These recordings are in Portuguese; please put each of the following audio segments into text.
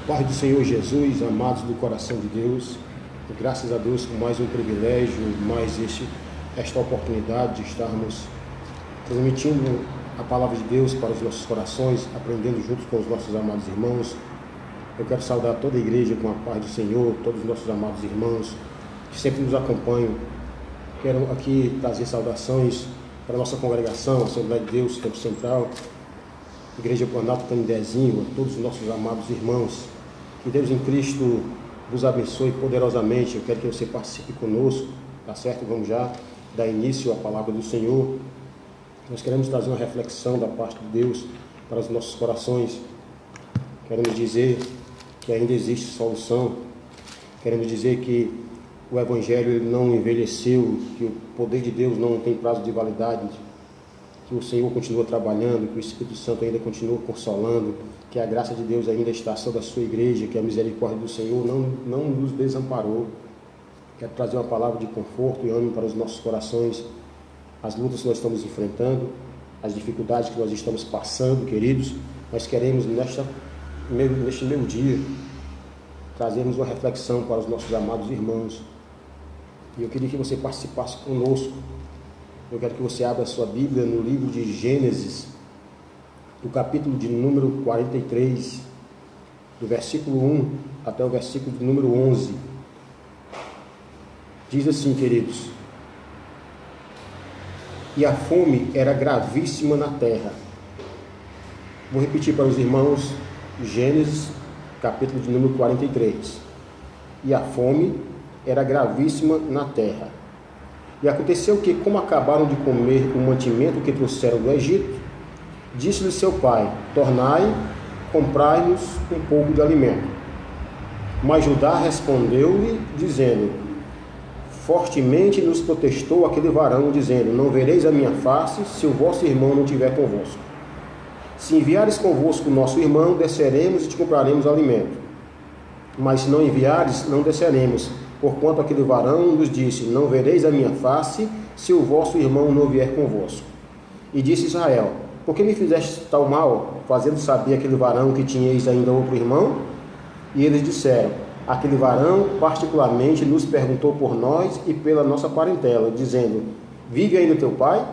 Pai do Senhor Jesus, amados do coração de Deus, graças a Deus por mais um privilégio, mais esta oportunidade de estarmos transmitindo a palavra de Deus para os nossos corações, aprendendo juntos com os nossos amados irmãos. Eu quero saudar toda a igreja com a paz do Senhor, todos os nossos amados irmãos que sempre nos acompanham. Quero aqui trazer saudações para a nossa congregação, Assembleia de Deus, Tempo Central, Igreja Planalto Canidezinho, a todos os nossos amados irmãos. Que Deus em Cristo vos abençoe poderosamente. Eu quero que você participe conosco, tá certo? Vamos já dar início à palavra do Senhor. Nós queremos trazer uma reflexão da parte de Deus para os nossos corações. Queremos dizer que ainda existe solução. Queremos dizer que o Evangelho ele não envelheceu, que o poder de Deus não tem prazo de validade, que o Senhor continua trabalhando, que o Espírito Santo ainda continua consolando, que a graça de Deus ainda está sobre a sua igreja, que a misericórdia do Senhor não nos desamparou. Quero trazer uma palavra de conforto e ânimo para os nossos corações, as lutas que nós estamos enfrentando, as dificuldades que nós estamos passando, queridos. Nós queremos neste meu dia trazermos uma reflexão para os nossos amados irmãos. E eu queria que você participasse conosco. Eu quero que você abra a sua Bíblia no livro de Gênesis, do capítulo de número 43, do versículo 1 até o versículo de número 11. Diz assim, queridos: E a fome era gravíssima na terra. Vou repetir para os irmãos, Gênesis, capítulo de número 43. E a fome era gravíssima na terra. E aconteceu que, como acabaram de comer o mantimento que trouxeram do Egito, disse-lhe seu pai: Tornai, comprai-nos um pouco de alimento. Mas Judá respondeu-lhe, dizendo: Fortemente nos protestou aquele varão, dizendo: Não vereis a minha face, se o vosso irmão não estiver convosco. Se enviares convosco o nosso irmão, desceremos e te compraremos alimento. Mas se não enviares, não desceremos, porquanto aquele varão nos disse: Não vereis a minha face, se o vosso irmão não vier convosco. E disse Israel: Por que me fizeste tal mal, fazendo saber aquele varão que tinhais ainda outro irmão? E eles disseram: Aquele varão particularmente nos perguntou por nós e pela nossa parentela, dizendo: Vive ainda teu pai?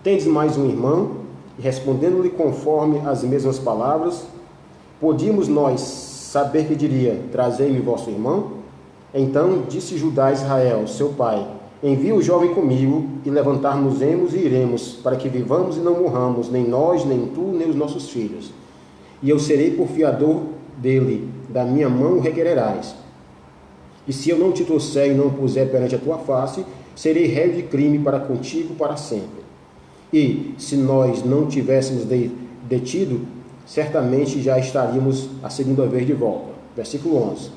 Tendes mais um irmão? E respondendo-lhe conforme as mesmas palavras, podíamos nós saber que diria: Trazei-me vosso irmão? Então disse Judá a Israel, seu pai: Envia o jovem comigo, e levantar-nos-emos e iremos, para que vivamos e não morramos, nem nós, nem tu, nem os nossos filhos. E eu serei por fiador dele, da minha mão o requererás. E se eu não te trouxer e não o puser perante a tua face, serei réu de crime para contigo para sempre. E, se nós não tivéssemos detido, certamente já estaríamos a segunda vez de volta. Versículo 11.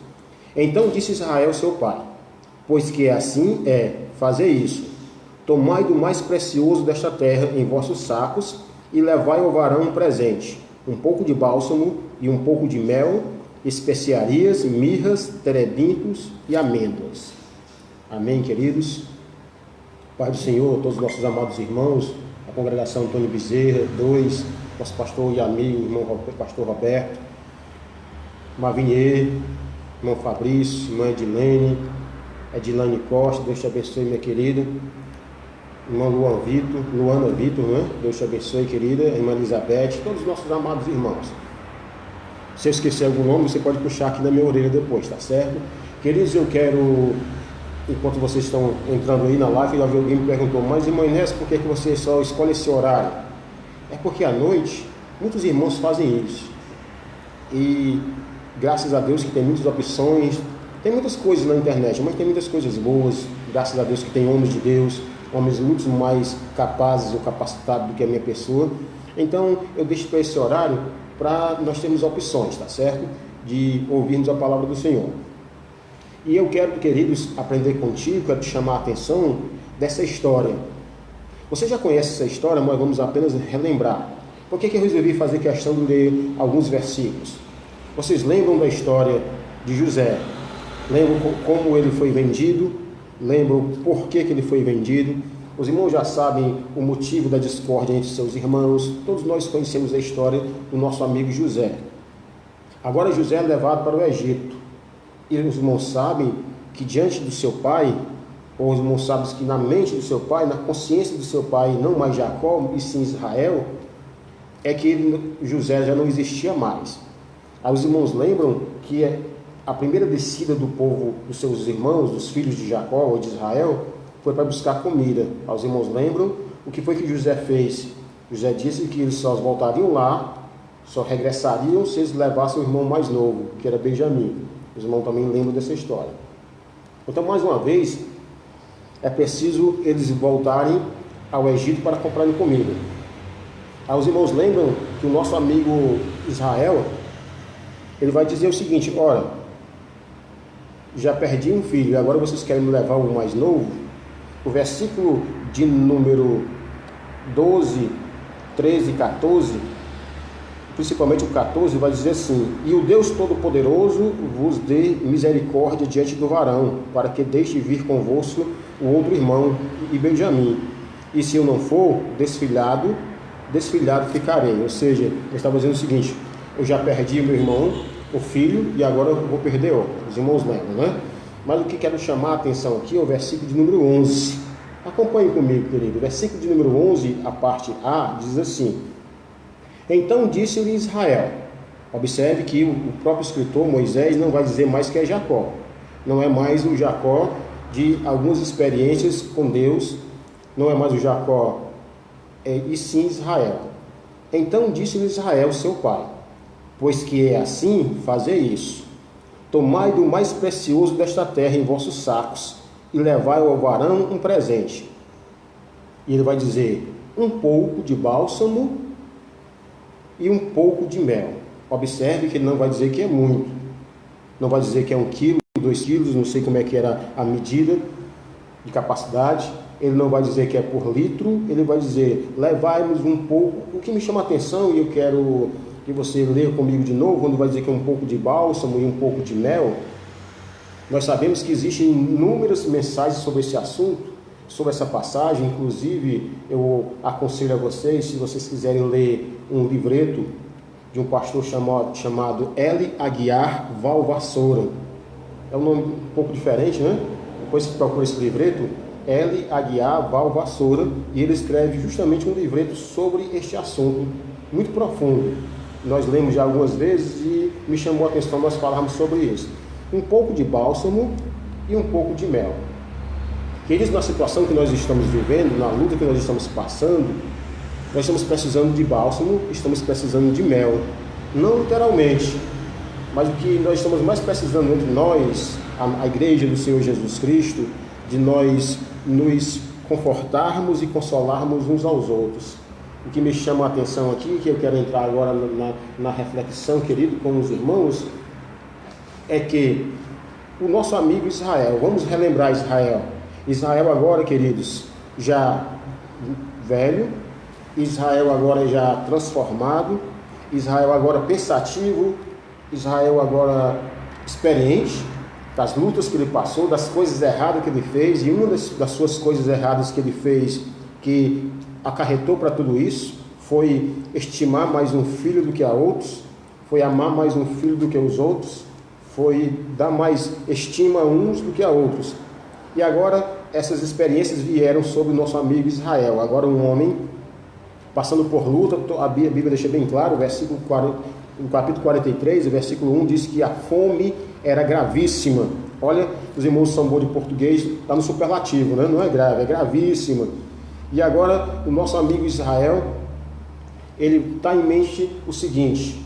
Então disse Israel seu pai: Pois que assim é, fazei isso. Tomai do mais precioso desta terra em vossos sacos, e levai ao varão um presente, um pouco de bálsamo e um pouco de mel, especiarias, mirras, terebintos e amêndoas. Amém, queridos? Pai do Senhor, todos os nossos amados irmãos, a congregação Antônio Bezerra, nosso pastor e amigo, irmão pastor Roberto, Mavinier, irmão Fabrício, irmã Edilane Costa, Deus te abençoe, minha querida. Irmã Luana Vitor, né? Deus te abençoe, querida. Irmã Elizabeth, todos os nossos amados irmãos. Se eu esquecer algum nome, você pode puxar aqui na minha orelha depois, tá certo? Queridos, eu quero, enquanto vocês estão entrando aí na live, alguém me perguntou: Mas irmã Inés, por que você só escolhe esse horário? É porque à noite, muitos irmãos fazem isso. E graças a Deus que tem muitas opções, tem muitas coisas na internet, mas tem muitas coisas boas. Graças a Deus que tem homens de Deus, homens muito mais capazes ou capacitados do que a minha pessoa. Então eu deixo para esse horário para nós termos opções, tá certo? De ouvirmos a palavra do Senhor. E eu quero, queridos, aprender contigo, quero te chamar a atenção dessa história. Você já conhece essa história, mas vamos apenas relembrar. Por que eu resolvi fazer questão de ler alguns versículos? Vocês lembram da história de José? Lembram como ele foi vendido? Lembram por que ele foi vendido? Os irmãos já sabem o motivo da discórdia entre seus irmãos. Todos nós conhecemos a história do nosso amigo José. Agora José é levado para o Egito. E os irmãos sabem que diante do seu pai, ou os irmãos sabem que na mente do seu pai, na consciência do seu pai, não mais Jacó, e sim Israel, é que José já não existia mais. Aí os irmãos lembram que a primeira descida do povo, dos seus irmãos, dos filhos de Jacó ou de Israel, foi para buscar comida. Aí os irmãos lembram o que foi que José fez. José disse que eles só voltariam lá, só regressariam se eles levassem o irmão mais novo, que era Benjamim. Os irmãos também lembram dessa história. Então, mais uma vez, é preciso eles voltarem ao Egito para comprarem comida. Aí os irmãos lembram que o nosso amigo Israel, ele vai dizer o seguinte: ora, já perdi um filho e agora vocês querem me levar o mais novo? O versículo de número 12, 13 e 14, principalmente o 14, vai dizer assim: e o Deus Todo-Poderoso vos dê misericórdia diante do varão, para que deixe vir convosco o outro irmão e Benjamim. E se eu não for, desfilhado ficarei. Ou seja, ele estava dizendo o seguinte: eu já perdi meu irmão, o filho, e agora eu vou perder outro. Os irmãos lembram, né? Mas o que quero chamar a atenção aqui é o versículo de número 11. Acompanhe comigo, querido. O versículo de número 11, a parte A, diz assim: então disse-lhe Israel. Observe que o próprio escritor Moisés não vai dizer mais que é Jacó. Não é mais o Jacó de algumas experiências com Deus. Não é mais o Jacó, e sim Israel. Então disse-lhe Israel, seu pai: pois que é assim, fazei isso. Tomai do mais precioso desta terra em vossos sacos, e levai ao varão um presente. E ele vai dizer: um pouco de bálsamo e um pouco de mel. Observe que ele não vai dizer que é muito. Não vai dizer que é 1 quilo, 2 quilos, não sei como é que era a medida de capacidade. Ele não vai dizer que é por litro, ele vai dizer: levai-nos um pouco. O que me chama a atenção, e eu quero que você leia comigo de novo, quando vai dizer que é um pouco de bálsamo e um pouco de mel. Nós sabemos que existem inúmeras mensagens sobre esse assunto, sobre essa passagem. Inclusive, eu aconselho a vocês, se vocês quiserem ler um livreto de um pastor chamado L. Aguiar Valvassoura. É um nome um pouco diferente, né? Depois que procura esse livreto, L. Aguiar Valvassoura, e ele escreve justamente um livreto sobre este assunto, muito profundo. Nós lemos já algumas vezes e me chamou a atenção nós falarmos sobre isso. Um pouco de bálsamo e um pouco de mel. Queridos, na situação que nós estamos vivendo, na luta que nós estamos passando, nós estamos precisando de bálsamo, estamos precisando de mel. Não literalmente, mas o que nós estamos mais precisando entre nós, a igreja do Senhor Jesus Cristo, de nós nos confortarmos e consolarmos uns aos outros. O que me chama a atenção aqui, que eu quero entrar agora na reflexão, querido, com os irmãos, é que o nosso amigo Israel, vamos relembrar Israel. Israel agora, queridos, já velho, Israel agora já transformado, Israel agora pensativo, Israel agora experiente das lutas que ele passou, das coisas erradas que ele fez, e uma das suas coisas erradas que ele fez, que acarretou para tudo isso, foi estimar mais um filho do que a outros, foi amar mais um filho do que os outros, foi dar mais estima a uns do que a outros. E agora essas experiências vieram sobre o nosso amigo Israel. Agora um homem passando por luta, a Bíblia deixa bem claro, no capítulo 43, o versículo 1 diz que a fome era gravíssima. Olha, os irmãos são bons de português, está no superlativo, né? Não é grave, é gravíssima. E agora o nosso amigo Israel, ele está em mente o seguinte: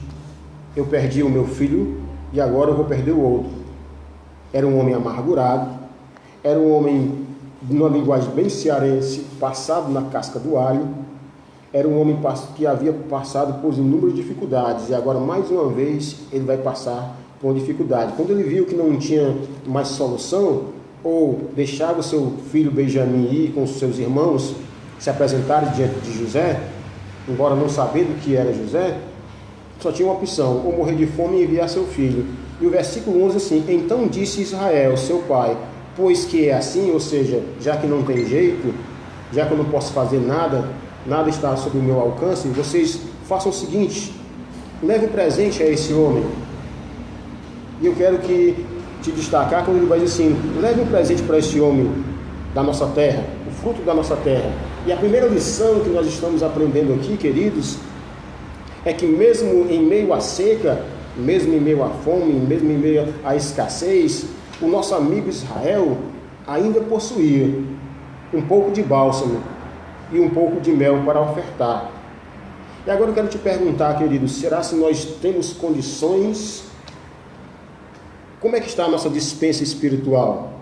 eu perdi o meu filho e agora eu vou perder o outro. Era um homem amargurado, era um homem, numa linguagem bem cearense, passado na casca do alho, era um homem que havia passado por inúmeras dificuldades, e agora mais uma vez ele vai passar por uma dificuldade. Quando ele viu que não tinha mais solução, ou deixava o seu filho Benjamim ir com os seus irmãos se apresentarem diante de José, embora não sabendo que era José, só tinha uma opção: ou morrer de fome e enviar seu filho. E o versículo 11 assim: então disse Israel, seu pai: pois que é assim, ou seja, já que não tem jeito, já que eu não posso fazer nada, nada está sob o meu alcance, vocês façam o seguinte: leve um presente a esse homem. E eu quero te destacar quando ele vai dizer assim: leve um presente para esse homem da nossa terra, o fruto da nossa terra. E a primeira lição que nós estamos aprendendo aqui, queridos, é que mesmo em meio à seca, mesmo em meio à fome, mesmo em meio à escassez, o nosso amigo Israel ainda possuía um pouco de bálsamo e um pouco de mel para ofertar. E agora eu quero te perguntar, queridos, será se nós temos condições? Como é que está a nossa despensa espiritual?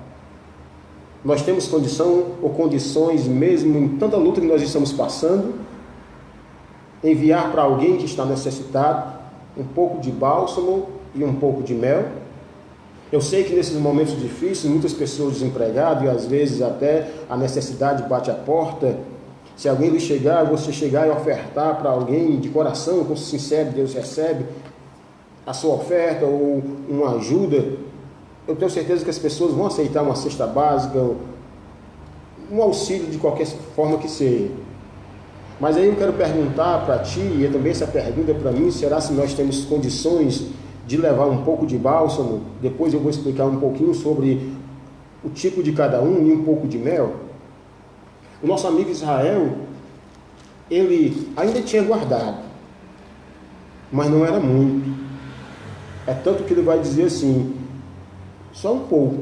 Nós temos condição ou condições, mesmo em tanta luta que nós estamos passando, enviar para alguém que está necessitado um pouco de bálsamo e um pouco de mel? Eu sei que nesses momentos difíceis, muitas pessoas desempregadas, e às vezes até a necessidade bate a porta. Se alguém lhe chegar, você chegar e ofertar para alguém de coração, com sincero, Deus recebe a sua oferta ou uma ajuda, eu tenho certeza que as pessoas vão aceitar uma cesta básica, um auxílio de qualquer forma que seja. Mas aí eu quero perguntar para ti, e também essa pergunta é para mim: será se nós temos condições de levar um pouco de bálsamo? Depois eu vou explicar um pouquinho sobre o tipo de cada um e um pouco de mel. O nosso amigo Israel, ele ainda tinha guardado, mas não era muito. É tanto que ele vai dizer assim: só um pouco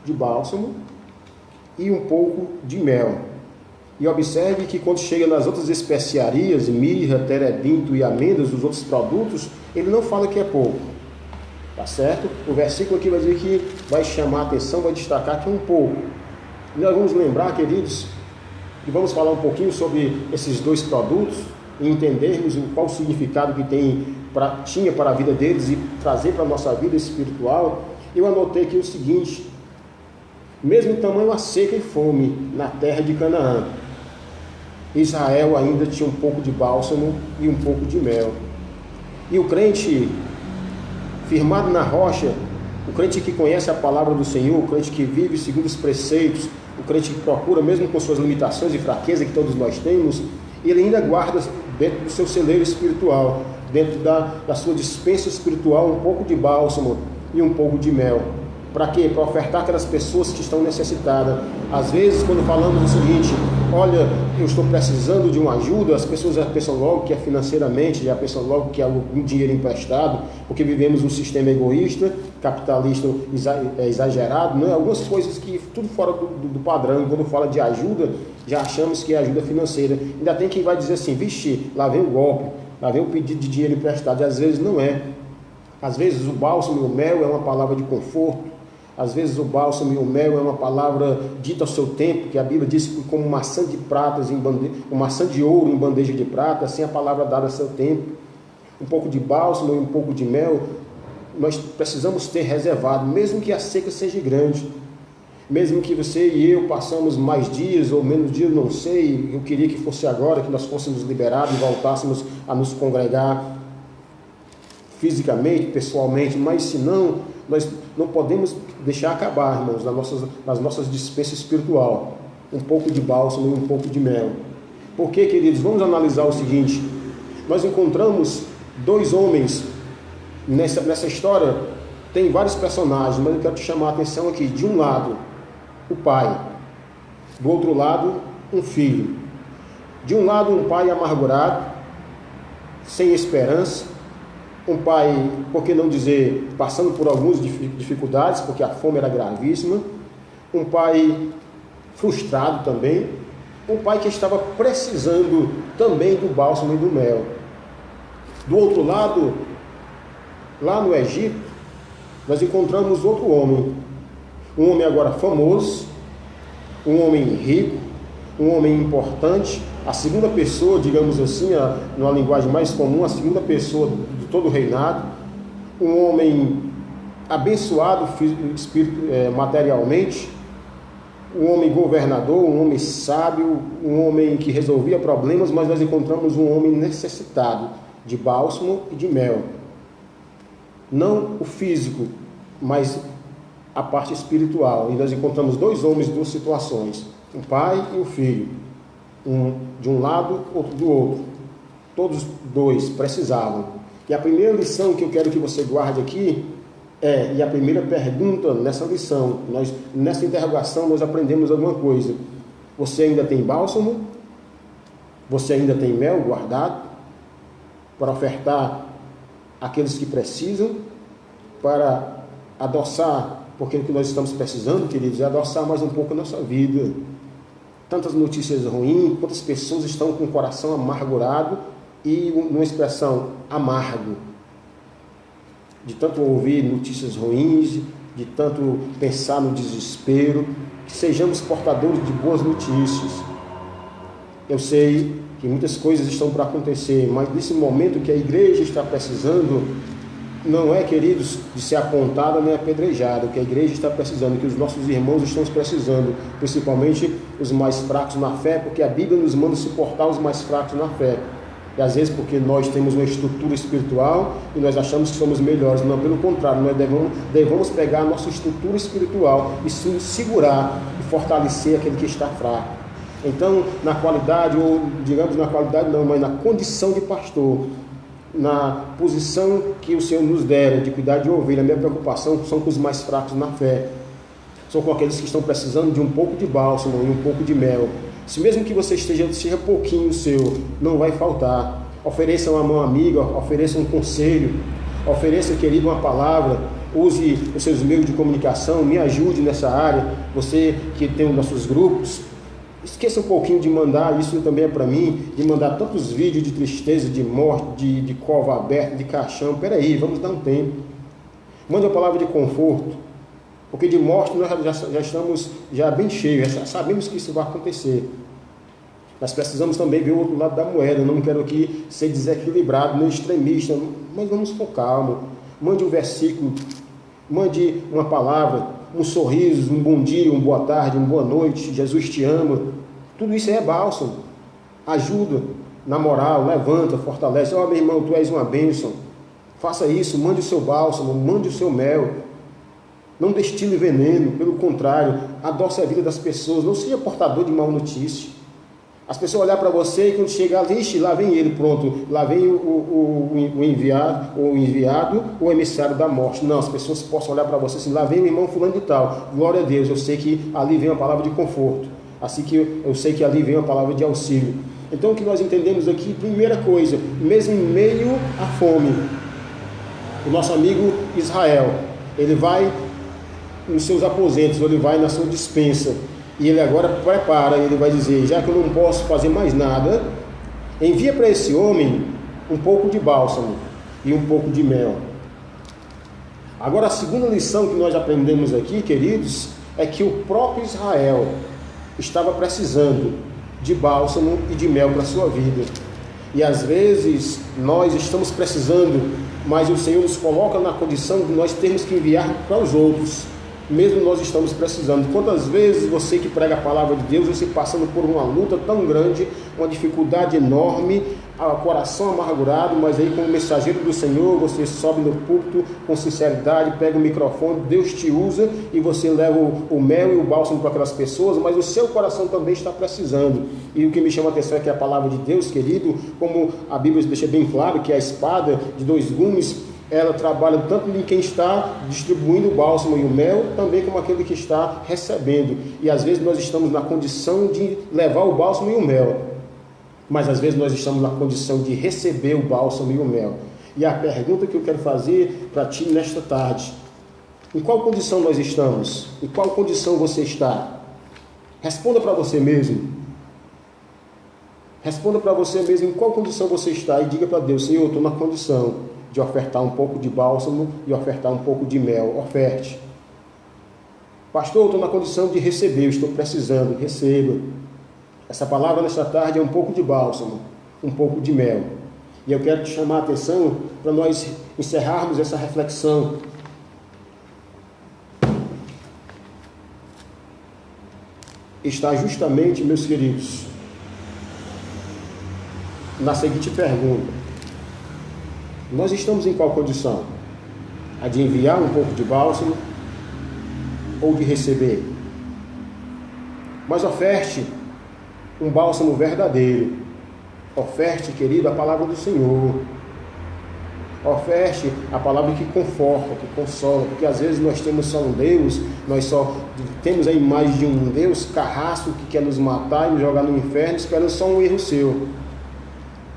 de bálsamo e um pouco de mel. E observe que quando chega nas outras especiarias, mirra, terebinto e amêndoas, os outros produtos, ele não fala que é pouco. Tá certo? O versículo aqui vai dizer que vai chamar a atenção, vai destacar que é um pouco. E nós vamos lembrar, queridos, e vamos falar um pouquinho sobre esses dois produtos e entendermos qual o significado que tinha para a vida deles e trazer para a nossa vida espiritual. Eu anotei aqui o seguinte: mesmo em tamanho a seca e fome na terra de Canaã, Israel ainda tinha um pouco de bálsamo e um pouco de mel. E o crente firmado na rocha, o crente que conhece a palavra do Senhor, o crente que vive segundo os preceitos, o crente que procura, mesmo com suas limitações e fraquezas que todos nós temos, ele ainda guarda dentro do seu celeiro espiritual, dentro da sua despensa espiritual, um pouco de bálsamo e um pouco de mel. Para quê? Para ofertar aquelas pessoas que estão necessitadas. Às vezes, quando falamos o seguinte: olha, eu estou precisando de uma ajuda, as pessoas já pensam logo que é financeiramente, já pensam logo que é algum dinheiro emprestado, porque vivemos um sistema egoísta, capitalista exagerado, né? Algumas coisas que tudo fora do padrão. Quando fala de ajuda, já achamos que é ajuda financeira. Ainda tem quem vai dizer assim: vixe, lá vem o golpe, lá vem o pedido de dinheiro emprestado. E às vezes não é. Às vezes o bálsamo e o mel é uma palavra de conforto. Às vezes o bálsamo e o mel é uma palavra dita ao seu tempo, que a Bíblia diz que como maçã de pratas maçã de ouro em bandeja de prata, assim a palavra dada ao seu tempo. Um pouco de bálsamo e um pouco de mel nós precisamos ter reservado, mesmo que a seca seja grande, mesmo que você e eu passamos mais dias ou menos dias, não sei. Eu queria que fosse agora, que nós fôssemos liberados e voltássemos a nos congregar fisicamente, pessoalmente, mas se não, nós não podemos deixar acabar, irmãos, nas nossas dispensas espiritual, um pouco de bálsamo e um pouco de mel. Por quê, queridos? Vamos analisar o seguinte: nós encontramos dois homens nessa história. Tem vários personagens, mas eu quero te chamar a atenção aqui. De um lado, o pai; do outro lado, um filho. De um lado, um pai amargurado, sem esperança, um pai, por que não dizer, passando por algumas dificuldades, porque a fome era gravíssima, um pai frustrado também, um pai que estava precisando também do bálsamo e do mel. Do outro lado, lá no Egito, nós encontramos outro homem, um homem agora famoso, um homem rico, um homem importante, a segunda pessoa, digamos assim, numa linguagem mais comum, a segunda pessoa de todo o reinado, um homem abençoado materialmente, um homem governador, um homem sábio, um homem que resolvia problemas, mas nós encontramos um homem necessitado de bálsamo e de mel. Não o físico, mas a parte espiritual. E nós encontramos dois homens, duas situações, um pai e um filho, um de um lado, outro do outro. Todos dois precisavam. E a primeira lição que eu quero que você guarde aqui E a primeira pergunta nessa lição, nessa interrogação, nós aprendemos alguma coisa. Você ainda tem bálsamo? Você ainda tem mel guardado para ofertar àqueles que precisam, para adoçar, porque o que nós estamos precisando, queridos, é adoçar mais um pouco a nossa vida. Tantas notícias ruins, quantas pessoas estão com o coração amargurado e uma expressão amargo, de tanto ouvir notícias ruins, de tanto pensar no desespero, que sejamos portadores de boas notícias. Eu sei que muitas coisas estão para acontecer, mas nesse momento que a igreja está precisando, não é, queridos, de ser apontada nem apedrejada. O que a igreja está precisando, que os nossos irmãos estão precisando, principalmente os mais fracos na fé, porque a Bíblia nos manda suportar os mais fracos na fé. E às vezes porque nós temos uma estrutura espiritual e nós achamos que somos melhores. Não, pelo contrário, nós devemos pegar a nossa estrutura espiritual e segurar e fortalecer aquele que está fraco. Então, na qualidade, ou digamos na qualidade não, mas na condição de pastor, na posição que o Senhor nos dera de cuidar de ovelha, a minha preocupação são com os mais fracos na fé. São com aqueles que estão precisando de um pouco de bálsamo e um pouco de mel. Se mesmo que você seja pouquinho seu, não vai faltar. Ofereça uma mão amiga, ofereça um conselho, ofereça, querido, uma palavra. Use os seus meios de comunicação, me ajude nessa área. Você que tem os nossos grupos, esqueça um pouquinho de mandar, isso também é para mim, de mandar tantos vídeos de tristeza, de morte, de cova aberta, de caixão. Peraí, vamos dar um tempo. Mande uma palavra de conforto. Porque de morte nós já estamos bem cheios, já sabemos que isso vai acontecer. Nós precisamos também ver o outro lado da moeda. Eu não quero aqui ser desequilibrado, nem extremista, mas vamos com calma. Mande um versículo, mande uma palavra, um sorriso, um bom dia, uma boa tarde, uma boa noite, Jesus te ama. Tudo isso é bálsamo. Ajuda, na moral, levanta, fortalece. Meu irmão, tu és uma bênção. Faça isso, mande o seu bálsamo, mande o seu mel. Não destile veneno, pelo contrário, adoce a vida das pessoas, não seja portador de mal notícia. As pessoas olhar para você e quando chegar, ixi, lá vem ele, pronto, lá vem o enviado, o emissário da morte. Não, as pessoas possam olhar para você assim, lá vem o irmão fulano de tal, glória a Deus, eu sei que ali vem uma palavra de conforto, assim que eu sei que ali vem uma palavra de auxílio. Então o que nós entendemos aqui, primeira coisa, mesmo em meio à fome, o nosso amigo Israel, ele vai nos seus aposentos, ele vai na sua despensa, e ele agora prepara, ele vai dizer, já que eu não posso fazer mais nada, envia para esse homem um pouco de bálsamo e um pouco de mel. Agora a segunda lição que nós aprendemos aqui, queridos, é que o próprio Israel estava precisando de bálsamo e de mel para a sua vida. E às vezes nós estamos precisando, mas o Senhor nos coloca na condição de nós termos que enviar para os outros, mesmo nós estamos precisando. Quantas vezes você que prega a palavra de Deus, você passando por uma luta tão grande, uma dificuldade enorme, coração amargurado, mas aí como mensageiro do Senhor, você sobe no púlpito com sinceridade, pega o microfone, Deus te usa e você leva o mel e o bálsamo para aquelas pessoas, mas o seu coração também está precisando. E o que me chama a atenção é que a palavra de Deus, querido, como a Bíblia deixa bem claro, que a espada de dois gumes, ela trabalha tanto em quem está distribuindo o bálsamo e o mel, também como aquele que está recebendo. E às vezes nós estamos na condição de levar o bálsamo e o mel, mas às vezes nós estamos na condição de receber o bálsamo e o mel. E a pergunta que eu quero fazer para ti nesta tarde: em qual condição nós estamos? Em qual condição você está? Responda para você mesmo. Responda para você mesmo em qual condição você está e diga para Deus: Senhor, eu estou na condição de ofertar um pouco de bálsamo e ofertar um pouco de mel. Oferte. Pastor, eu estou na condição de receber, eu estou precisando, receba. Essa palavra nesta tarde é um pouco de bálsamo, um pouco de mel. E eu quero te chamar a atenção para nós encerrarmos essa reflexão. Está justamente, meus queridos, na seguinte pergunta: nós estamos em qual condição? A de enviar um pouco de bálsamo ou de receber? Mas oferte um bálsamo verdadeiro. Oferte, querido, a palavra do Senhor. Oferte a palavra que conforta, que consola, porque às vezes nós temos só um Deus, nós só temos a imagem de um Deus carrasco que quer nos matar e nos jogar no inferno, esperando só um erro seu.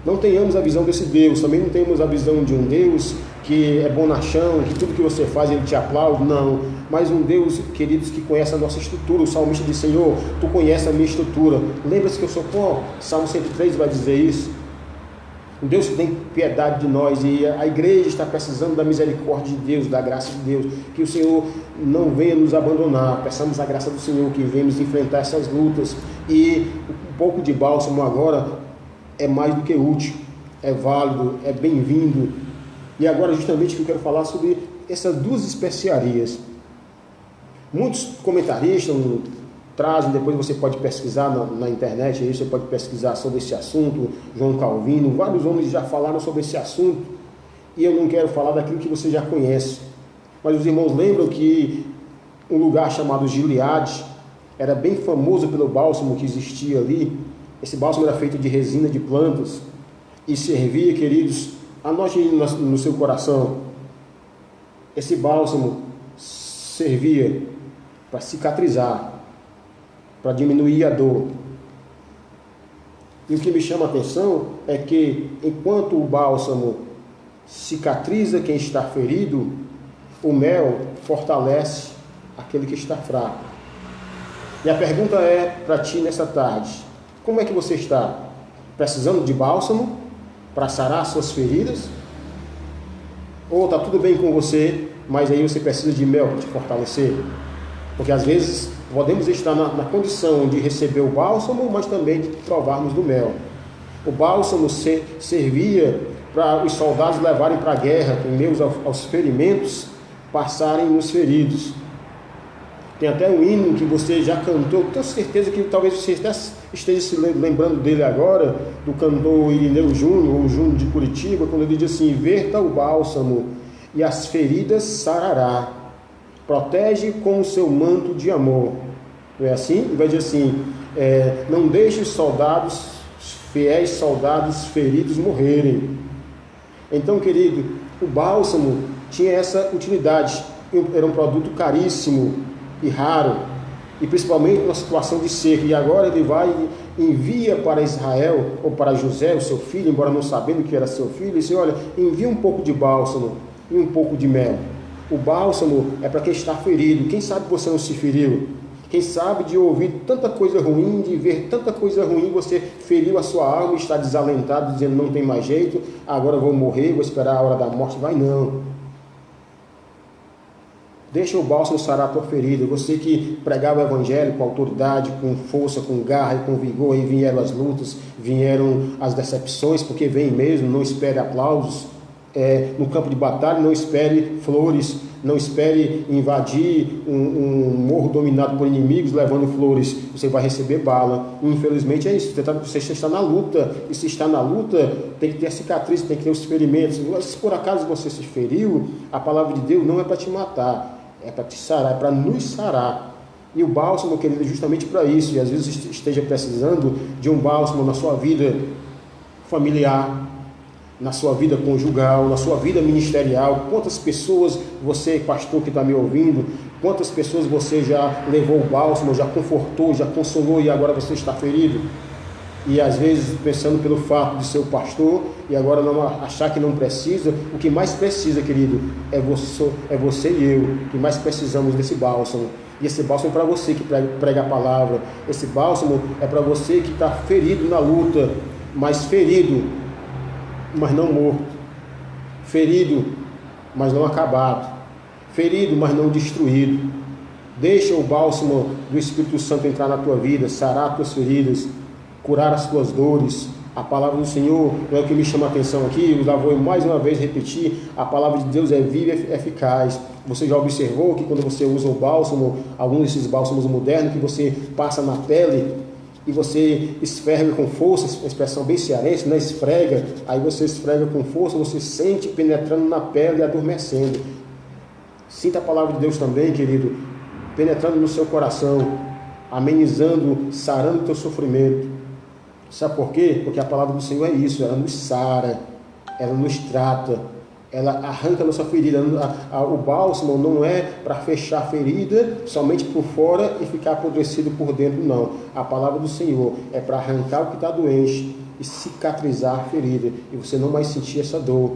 Não tenhamos a visão desse Deus, também não temos a visão de um Deus que é bonachão, que tudo que você faz ele te aplaude, não. Mas um Deus, queridos, que conhece a nossa estrutura. O salmista diz: Senhor, tu conheces a minha estrutura. Lembra-se que eu sou pó? Salmo 103 vai dizer isso. Um Deus que tem piedade de nós, e a igreja está precisando da misericórdia de Deus, da graça de Deus, que o Senhor não venha nos abandonar. Peçamos a graça do Senhor que venhamos enfrentar essas lutas, e um pouco de bálsamo agora é mais do que útil, é válido, é bem-vindo. E agora justamente que eu quero falar sobre essas duas especiarias. Muitos comentaristas trazem, depois você pode pesquisar na internet, aí você pode pesquisar sobre esse assunto, João Calvino, vários homens já falaram sobre esse assunto, e eu não quero falar daquilo que você já conhece. Mas os irmãos lembram que um lugar chamado Gileade era bem famoso pelo bálsamo que existia ali. Esse bálsamo era feito de resina de plantas e servia, queridos, anote no seu coração, esse bálsamo servia para cicatrizar, para diminuir a dor. E o que me chama a atenção é que enquanto o bálsamo cicatriza quem está ferido, o mel fortalece aquele que está fraco. E a pergunta é para ti nessa tarde: como é que você está? Precisando de bálsamo para sarar suas feridas? Ou está tudo bem com você, mas aí você precisa de mel para te fortalecer? Porque às vezes podemos estar na condição de receber o bálsamo, mas também de provarmos do mel. O bálsamo servia para os soldados levarem para a guerra, em meio aos ferimentos, passarem nos feridos. Tem até um hino que você já cantou, tenho certeza que talvez você esteja se lembrando dele agora, do cantor Irineu Júnior, ou Júnior de Curitiba, quando ele diz assim: verta o bálsamo e as feridas sarará, protege com o seu manto de amor. Não é assim? Ele vai dizer assim: não deixe os soldados, fiéis soldados feridos morrerem. Então, querido, o bálsamo tinha essa utilidade, era um produto caríssimo e raro, e principalmente numa situação de seca. E agora ele vai e envia para Israel, ou para José, o seu filho, embora não sabendo que era seu filho, e diz: olha, envia um pouco de bálsamo e um pouco de mel. O bálsamo é para quem está ferido. Quem sabe você não se feriu? Quem sabe de ouvir tanta coisa ruim, de ver tanta coisa ruim, você feriu a sua alma e está desalentado, dizendo: não tem mais jeito, agora eu vou morrer, vou esperar a hora da morte. Vai não. Deixa o bálsamo sarar a tua ferida. Você que pregava o evangelho com autoridade, com força, com garra e com vigor, e vieram as lutas, vieram as decepções, porque vem mesmo. Não espere aplausos no campo de batalha, não espere flores, não espere invadir um morro dominado por inimigos levando flores. Você vai receber bala. Infelizmente é isso, você está na luta, e se está na luta tem que ter a cicatriz, tem que ter os ferimentos. Se por acaso você se feriu, a palavra de Deus não é para te matar, é para te sarar, é para nos sarar. E o bálsamo, querido, é justamente para isso. E às vezes esteja precisando de um bálsamo na sua vida familiar, na sua vida conjugal, na sua vida ministerial. Quantas pessoas você, pastor que está me ouvindo, quantas pessoas você já levou o bálsamo, já confortou, já consolou, e agora você está ferido? E às vezes pensando pelo fato de ser o pastor e agora não achar que não precisa. O que mais precisa, querido, é você e eu, que mais precisamos desse bálsamo. E esse bálsamo é para você que prega a palavra. Esse bálsamo é para você que está ferido na luta, mas ferido, mas não morto, ferido, mas não acabado, ferido, mas não destruído. Deixa o bálsamo do Espírito Santo entrar na tua vida, sarar as tuas feridas, curar as tuas dores. A palavra do Senhor não é o que me chama a atenção aqui. Eu já vou mais uma vez repetir: a palavra de Deus é viva e eficaz. Você já observou que quando você usa o bálsamo, alguns desses bálsamos modernos, que você passa na pele e você esfrega com força, uma expressão bem cearense, né? Esfrega, aí você esfrega com força, você sente penetrando na pele e adormecendo. Sinta a palavra de Deus também, querido, penetrando no seu coração, amenizando, sarando o teu sofrimento. Sabe por quê? Porque a palavra do Senhor é isso, ela nos sara, ela nos trata, ela arranca a nossa ferida. O bálsamo não é para fechar a ferida somente por fora e ficar apodrecido por dentro, não. A palavra do Senhor é para arrancar o que está doente e cicatrizar a ferida, e você não mais sentir essa dor.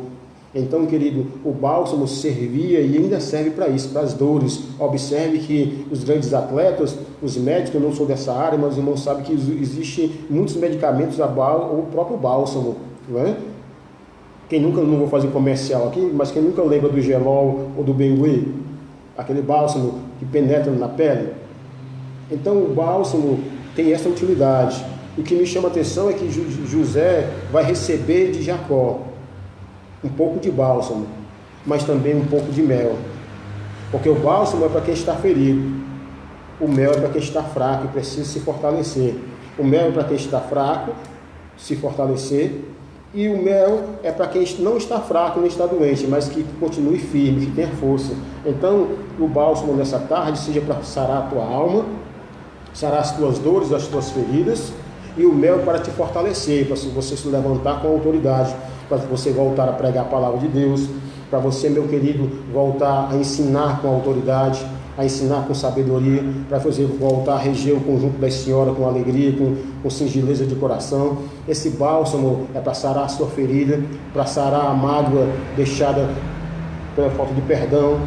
Então, querido, o bálsamo servia e ainda serve para isso, para as dores. Observe que os grandes atletas, os médicos, eu não sou dessa área, mas os irmãos sabem que existem muitos medicamentos, o próprio bálsamo, não é? Quem nunca, não vou fazer comercial aqui, mas quem nunca lembra do Gelol ou do Bengui, aquele bálsamo que penetra na pele? Então, o bálsamo tem essa utilidade. O que me chama a atenção é que José vai receber de Jacó um pouco de bálsamo, mas também um pouco de mel. Porque o bálsamo é para quem está ferido, o mel é para quem está fraco e precisa se fortalecer. O mel é para quem está fraco se fortalecer, e o mel é para quem não está fraco, não está doente, mas que continue firme, que tenha força. Então, o bálsamo nessa tarde seja para sarar a tua alma, sarar as tuas dores, as tuas feridas, e o mel para te fortalecer, para você se levantar com autoridade, para você voltar a pregar a palavra de Deus, para você, meu querido, voltar a ensinar com autoridade, a ensinar com sabedoria, para você voltar a reger o conjunto da senhora com alegria, com singeleza de coração. Esse bálsamo é para sarar a sua ferida, para sarar a mágoa deixada pela falta de perdão,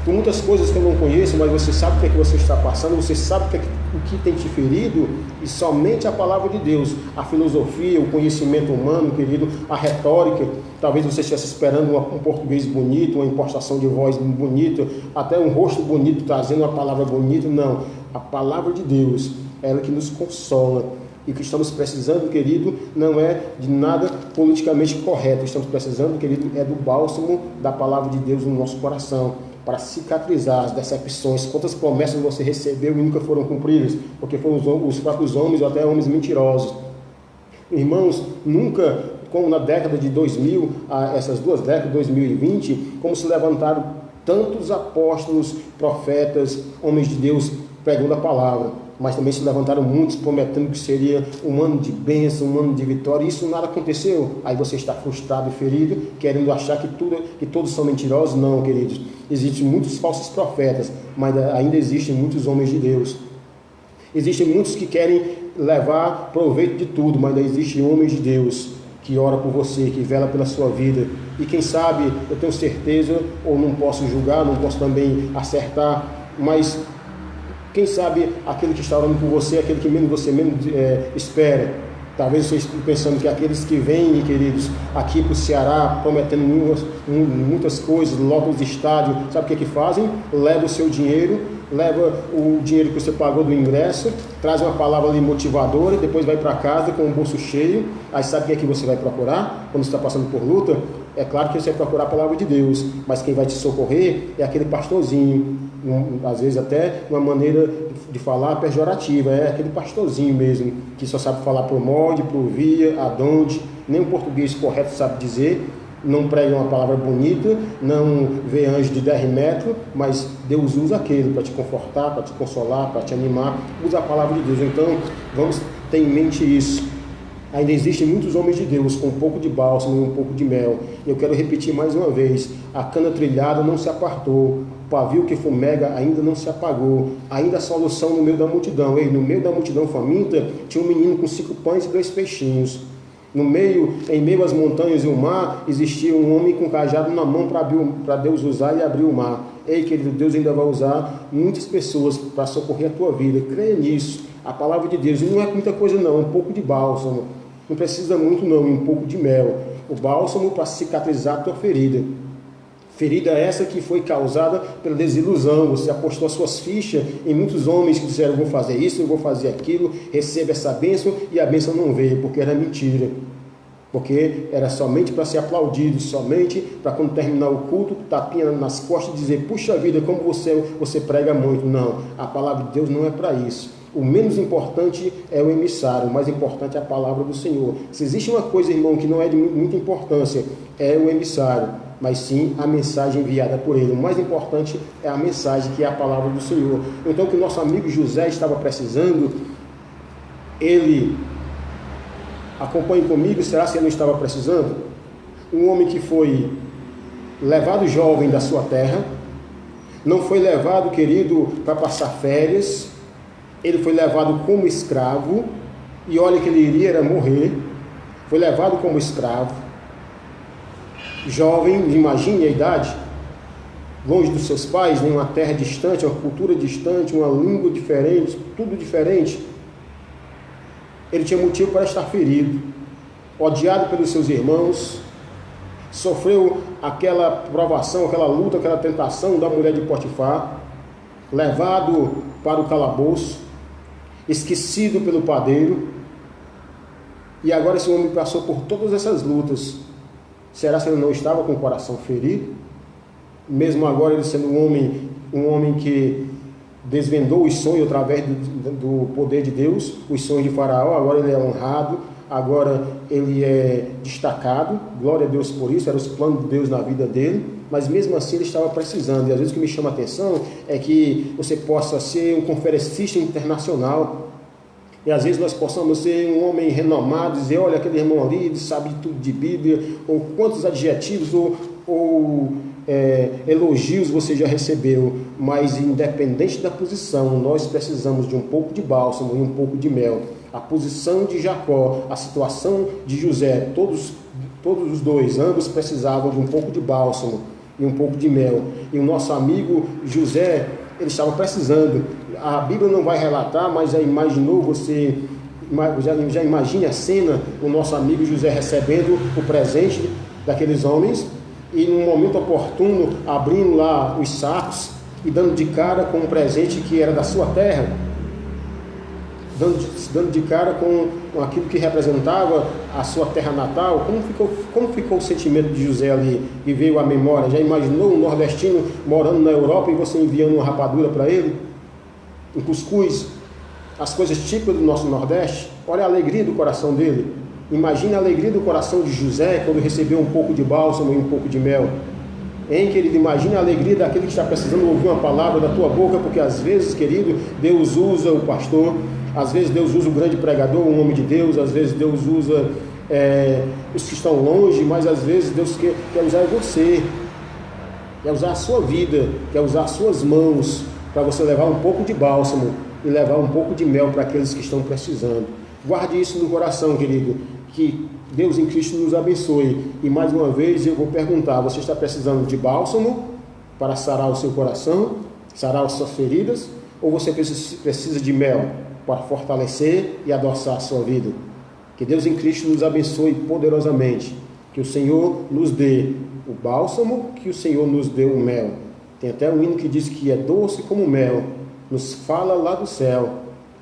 por muitas coisas que eu não conheço, mas você sabe o que é que você está passando, você sabe o que tem te ferido, e somente a palavra de Deus, a filosofia, o conhecimento humano, querido, a retórica, talvez você estivesse esperando um português bonito, uma impostação de voz bonita, até um rosto bonito trazendo uma palavra bonita. Não, a palavra de Deus é ela que nos consola. E o que estamos precisando, querido, não é de nada politicamente correto. Estamos precisando, querido, é do bálsamo da palavra de Deus no nosso coração, para cicatrizar as decepções. Quantas promessas você recebeu e nunca foram cumpridas, porque foram os próprios homens ou até homens mentirosos. Irmãos, nunca, como na década de 2000, essas duas décadas, 2020, como se levantaram tantos apóstolos, profetas, homens de Deus pregando a palavra, mas também se levantaram muitos prometendo que seria um ano de bênção, um ano de vitória, e isso nada aconteceu. Aí você está frustrado e ferido, querendo achar que todos são mentirosos. Não, queridos, existem muitos falsos profetas, mas ainda existem muitos homens de Deus. Existem muitos que querem levar proveito de tudo, mas ainda existem homens de Deus que ora por você, que vela pela sua vida. E quem sabe, eu tenho certeza, ou não posso julgar, não posso também acertar, mas quem sabe aquele que está orando por você, aquele que você menos espera. Talvez você esteja pensando que aqueles que vêm, queridos, aqui para o Ceará, prometendo muitas coisas, lotam os estádios, sabe o que fazem? Leva o seu dinheiro, leva o dinheiro que você pagou do ingresso, traz uma palavra ali motivadora, depois vai para casa com o bolso cheio. Aí sabe o que é que você vai procurar quando você está passando por luta? É claro que você vai procurar a palavra de Deus, mas quem vai te socorrer é aquele pastorzinho, às vezes até uma maneira de falar pejorativa, é aquele pastorzinho mesmo, que só sabe falar por molde, por via, adonde, nem o português correto sabe dizer, não prega uma palavra bonita, não vê anjo de 10 metros, mas Deus usa aquele para te confortar, para te consolar, para te animar, usa a palavra de Deus. Então, vamos ter em mente isso. Ainda existem muitos homens de Deus com um pouco de bálsamo e um pouco de mel. Eu quero repetir mais uma vez: a cana trilhada não se apartou, o pavio que fumega ainda não se apagou, ainda há solução no meio da multidão. No meio da multidão faminta tinha um menino com 5 pães e 2 peixinhos. Em meio às montanhas e o mar, existia um homem com cajado na mão para Deus usar e abrir o mar. Ei, querido, Deus ainda vai usar muitas pessoas para socorrer a tua vida. Creia nisso. A palavra de Deus, e não é muita coisa não, um pouco de bálsamo. Não precisa muito não, um pouco de mel. O bálsamo para cicatrizar a tua ferida. Ferida essa que foi causada pela desilusão. Você apostou as suas fichas em muitos homens que disseram: eu vou fazer isso, eu vou fazer aquilo, receba essa bênção, e a bênção não veio, porque era mentira. Porque era somente para ser aplaudido, somente para quando terminar o culto, tapinha nas costas e dizer: puxa vida, como você prega muito. Não, a palavra de Deus não é para isso. O menos importante é o emissário, o mais importante é a palavra do Senhor. Se existe uma coisa, irmão, que não é de muita importância, é o emissário, mas sim a mensagem enviada por ele. O mais importante é a mensagem, que é a palavra do Senhor. Então, o que o nosso amigo José estava precisando, ele, acompanhe comigo, será que ele não estava precisando? Um homem que foi levado jovem da sua terra, não foi levado, querido, para passar férias, ele foi levado como escravo, e olha que ele iria era morrer, foi levado como escravo, jovem, imagine a idade, longe dos seus pais, em uma terra distante, uma cultura distante, uma língua diferente, tudo diferente. Ele tinha motivo para estar ferido, odiado pelos seus irmãos, sofreu aquela provação, aquela luta, aquela tentação da mulher de Potifar, levado para o calabouço, esquecido pelo padeiro, e agora esse homem passou por todas essas lutas. Será que ele não estava com o coração ferido? Mesmo agora ele sendo um homem que desvendou os sonhos através do poder de Deus, os sonhos de Faraó, agora ele é honrado, agora ele é destacado, glória a Deus por isso, eram os planos de Deus na vida dele, mas mesmo assim ele estava precisando. E às vezes o que me chama a atenção é que você possa ser um conferencista internacional, e às vezes nós possamos ser um homem renomado, dizer, olha, aquele irmão ali, ele sabe tudo de Bíblia, ou quantos adjetivos ou elogios você já recebeu, mas independente da posição, nós precisamos de um pouco de bálsamo e um pouco de mel. A posição de Jacó, a situação de José, todos os dois, ambos precisavam de um pouco de bálsamo e um pouco de mel. E o nosso amigo José, ele estava precisando. A Bíblia não vai relatar, mas já imaginou, você já imagine a cena, o nosso amigo José recebendo o presente daqueles homens, e num momento oportuno, abrindo lá os sacos e dando de cara com um presente que era da sua terra, dando de cara com aquilo que representava a sua terra natal. Como ficou o sentimento de José ali, e veio à memória? Já imaginou um nordestino morando na Europa e você enviando uma rapadura para ele? Um cuscuz, as coisas típicas do nosso Nordeste? Olha a alegria do coração dele. Imagine a alegria do coração de José quando recebeu um pouco de bálsamo e um pouco de mel. Querido, imagine a alegria daquele que está precisando ouvir uma palavra da tua boca, porque às vezes, querido, Deus usa o pastor, às vezes Deus usa o grande pregador, um homem de Deus, às vezes Deus usa os que estão longe, mas às vezes Deus quer usar você, quer usar a sua vida, quer usar as suas mãos, para você levar um pouco de bálsamo e levar um pouco de mel para aqueles que estão precisando. Guarde isso no coração, querido, que Deus em Cristo nos abençoe. E mais uma vez eu vou perguntar, você está precisando de bálsamo para sarar o seu coração, sarar as suas feridas, ou você precisa de mel para fortalecer e adoçar a sua vida? Que Deus em Cristo nos abençoe poderosamente, que o Senhor nos dê o bálsamo, que o Senhor nos dê o mel. Tem até um hino que diz que é doce como mel, nos fala lá do céu,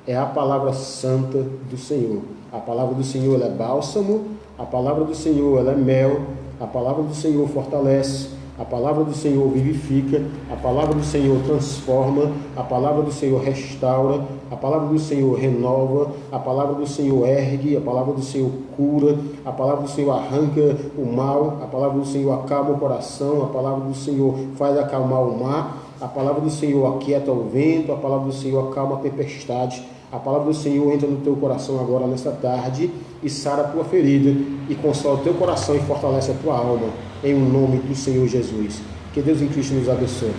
é a palavra santa do Senhor. A palavra do Senhor, ela é bálsamo, a palavra do Senhor, ela é mel, a palavra do Senhor fortalece, a palavra do Senhor vivifica, a palavra do Senhor transforma, a palavra do Senhor restaura, a palavra do Senhor renova, a palavra do Senhor ergue, a palavra do Senhor cura, a palavra do Senhor arranca o mal, a palavra do Senhor acalma o coração, a palavra do Senhor faz acalmar o mar, a palavra do Senhor aquieta o vento, a palavra do Senhor acalma a tempestade. A palavra do Senhor entra no teu coração agora, nesta tarde, e sara a tua ferida, e consola o teu coração e fortalece a tua alma, em nome do Senhor Jesus. Que Deus em Cristo nos abençoe.